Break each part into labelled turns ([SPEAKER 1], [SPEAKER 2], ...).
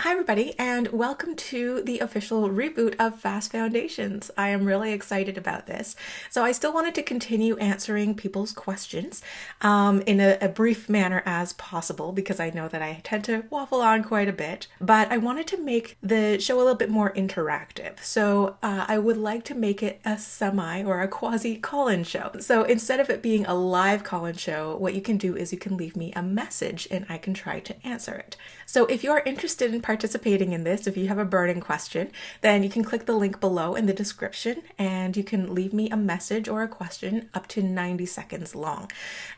[SPEAKER 1] Hi everybody, and welcome to the official reboot of Fast Foundations. I am really excited about this. So I still wanted to continue answering people's questions in a brief manner as possible because I know that I tend to waffle on quite a bit, but I wanted to make the show a little bit more interactive. So I would like to make it a semi or a quasi call-in show. So instead of it being a live call-in show, what you can do is you can leave me a message and I can try to answer it. So if you're interested in participating in this, if you have a burning question, then you can click the link below in the description and you can leave me a message or a question up to 90 seconds long.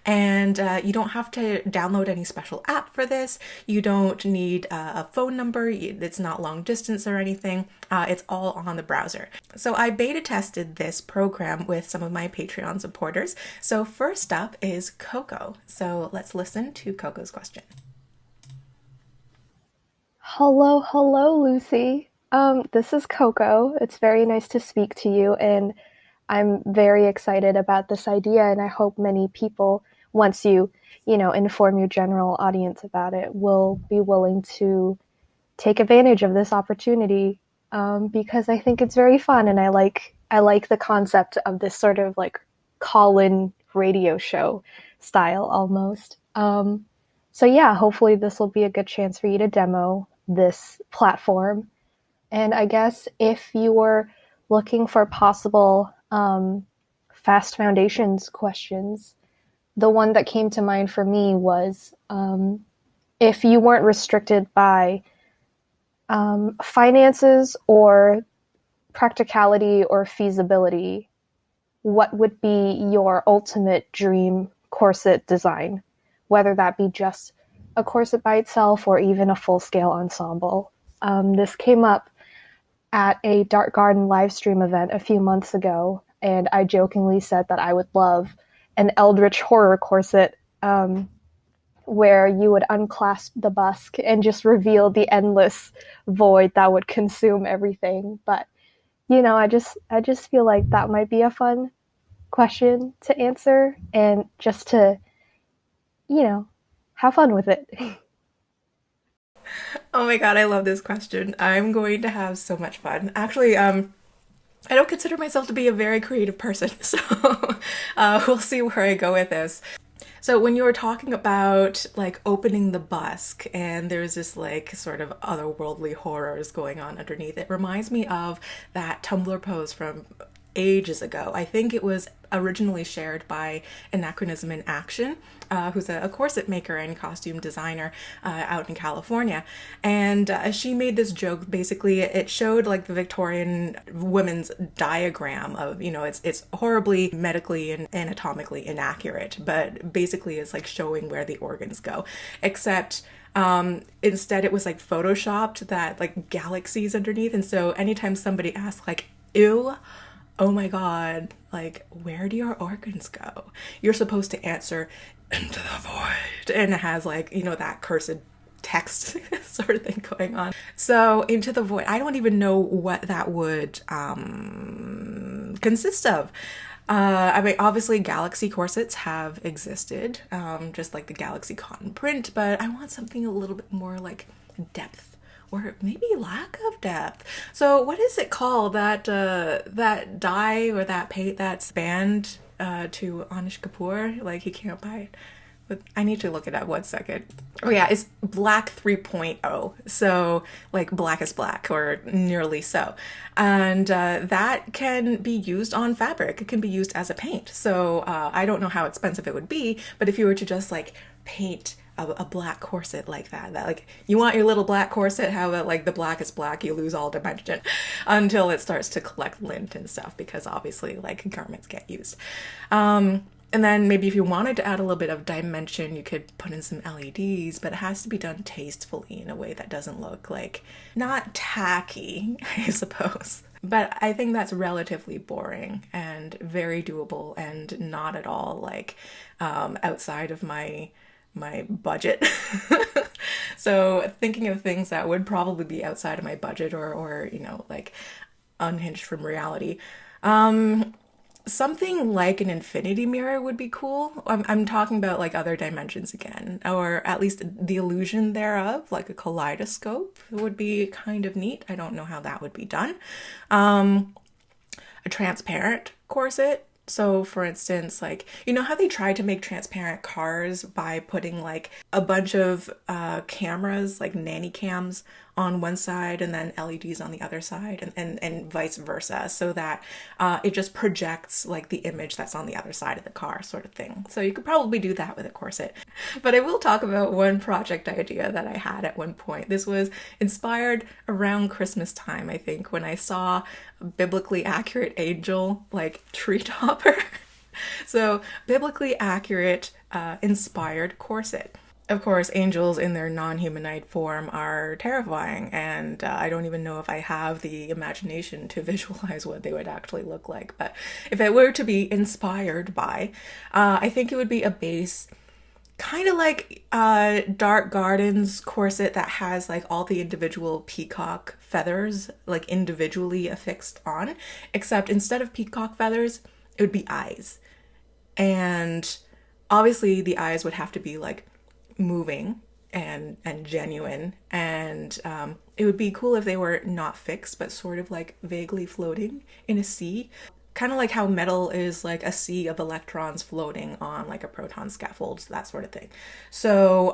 [SPEAKER 1] And you don't have to download any special app for this. You don't need a phone number. It's not long distance or anything. It's all on the browser. So I beta tested this program with some of my Patreon supporters. So first up is Coco. So let's listen to Coco's question.
[SPEAKER 2] Hello, Lucy. This is Coco. It's very nice to speak to you, and I'm very excited about this idea, and I hope many people, once you inform your general audience about it, will be willing to take advantage of this opportunity, because I think it's very fun, and I like the concept of this sort of like call-in radio show style almost. So yeah, hopefully this will be a good chance for you to demo this platform. And I guess if you were looking for possible Fast Foundations questions, the one that came to mind for me was if you weren't restricted by finances or practicality or feasibility, what would be your ultimate dream corset design? Whether that be just a corset by itself or even a full-scale ensemble. This came up at a Dark Garden live stream event a few months ago, and I jokingly said that I would love an eldritch horror corset where you would unclasp the busk and just reveal the endless void that would consume everything. But, I just feel like that might be a fun question to answer and just to have fun with it.
[SPEAKER 1] Oh my god, I love this question. I'm going to have so much fun. Actually, I don't consider myself to be a very creative person, so we'll see where I go with this. So when you were talking about like opening the busk and there's this like sort of otherworldly horrors going on underneath, it reminds me of that Tumblr post from ages ago. I think it was originally shared by Anachronism in Action, who's a corset maker and costume designer out in California. And she made this joke. Basically, it showed like the Victorian women's diagram of, it's horribly medically and anatomically inaccurate, but basically it's like showing where the organs go. Except instead it was like photoshopped that like galaxies underneath. And so anytime somebody asked like, ew, oh my god, like, where do your organs go? You're supposed to answer, into the void. And it has like, that cursed text sort of thing going on. So, into the void, I don't even know what that would consist of. I mean, obviously galaxy corsets have existed, just like the galaxy cotton print, but I want something a little bit more like depth. Or maybe lack of depth. So what is it called, that dye or that paint that's banned to Anish Kapoor? Like, he can't buy it. But I need to look it up 1 second. Oh yeah, it's black 3.0. So like black is black, or nearly so. And that can be used on fabric. It can be used as a paint. So I don't know how expensive it would be, but if you were to just like paint a black corset like that like you want your little black corset, how about like the black is black, you lose all dimension until it starts to collect lint and stuff, because obviously like garments get used. And then maybe if you wanted to add a little bit of dimension, you could put in some LEDs, but it has to be done tastefully in a way that doesn't look like, not tacky, I suppose. But I think that's relatively boring and very doable and not at all like outside of my budget. So thinking of things that would probably be outside of my budget or like unhinged from reality. Something like an infinity mirror would be cool. I'm talking about like other dimensions again, or at least the illusion thereof, like a kaleidoscope would be kind of neat. I don't know how that would be done. A transparent corset. So, for instance, like, you know how they tried to make transparent cars by putting like a bunch of cameras, like nanny cams, on one side and then LEDs on the other side, and vice versa, so that it just projects like the image that's on the other side of the car, sort of thing. So, you could probably do that with a corset. But I will talk about one project idea that I had at one point. This was inspired around Christmas time, I think, when I saw a biblically accurate angel like tree topper. So, biblically accurate, inspired corset. Of course, angels in their non-humanoid form are terrifying, and I don't even know if I have the imagination to visualize what they would actually look like. But if it were to be inspired by, I think it would be a base kind of like Dark Garden's corset that has like all the individual peacock feathers like individually affixed on, except instead of peacock feathers, it would be eyes. And obviously the eyes would have to be like moving and genuine, and it would be cool if they were not fixed but sort of like vaguely floating in a sea, kind of like how metal is like a sea of electrons floating on like a proton scaffold, that sort of thing. So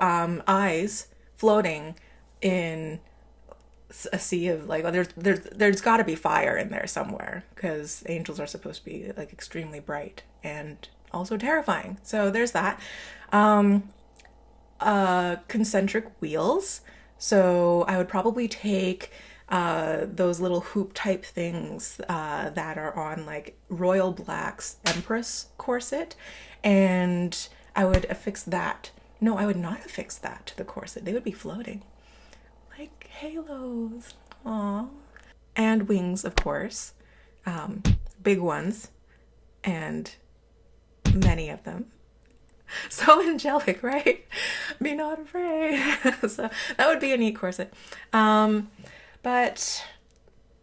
[SPEAKER 1] eyes floating in a sea of like, there's got to be fire in there somewhere, because angels are supposed to be like extremely bright and also terrifying. So there's that. Concentric wheels. So I would probably take those little hoop type things that are on like Royal Black's Empress corset, and I would affix that. No, I would not affix that to the corset. They would be floating like halos. Aww. And wings, of course. Big ones, and many of them. So angelic, right? Be not afraid. So that would be a neat corset. But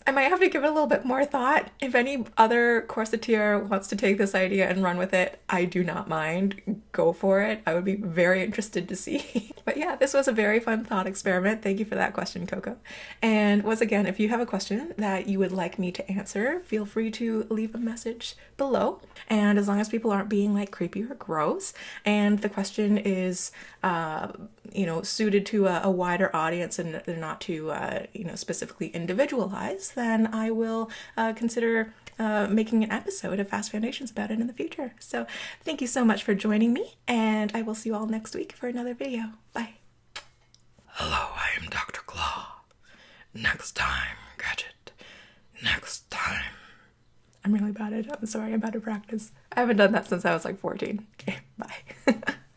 [SPEAKER 1] I might have to give it a little bit more thought. If any other corseteer wants to take this idea and run with it, I do not mind. Go for it. I would be very interested to see. But yeah, this was a very fun thought experiment. Thank you for that question, Coco. And once again, if you have a question that you would like me to answer, feel free to leave a message below. And as long as people aren't being like creepy or gross, and the question is, suited to a wider audience and they're not too, specifically individualized, then I will consider making an episode of Fast Foundations about it in the future. So thank you so much for joining me, and I will see you all next week for another video. Bye. Hello, I am Dr. Claw. Next time, Gadget. Next time. I'm really bad at it. I'm sorry, I'm bad at practice. I haven't done that since I was like 14. Okay, bye.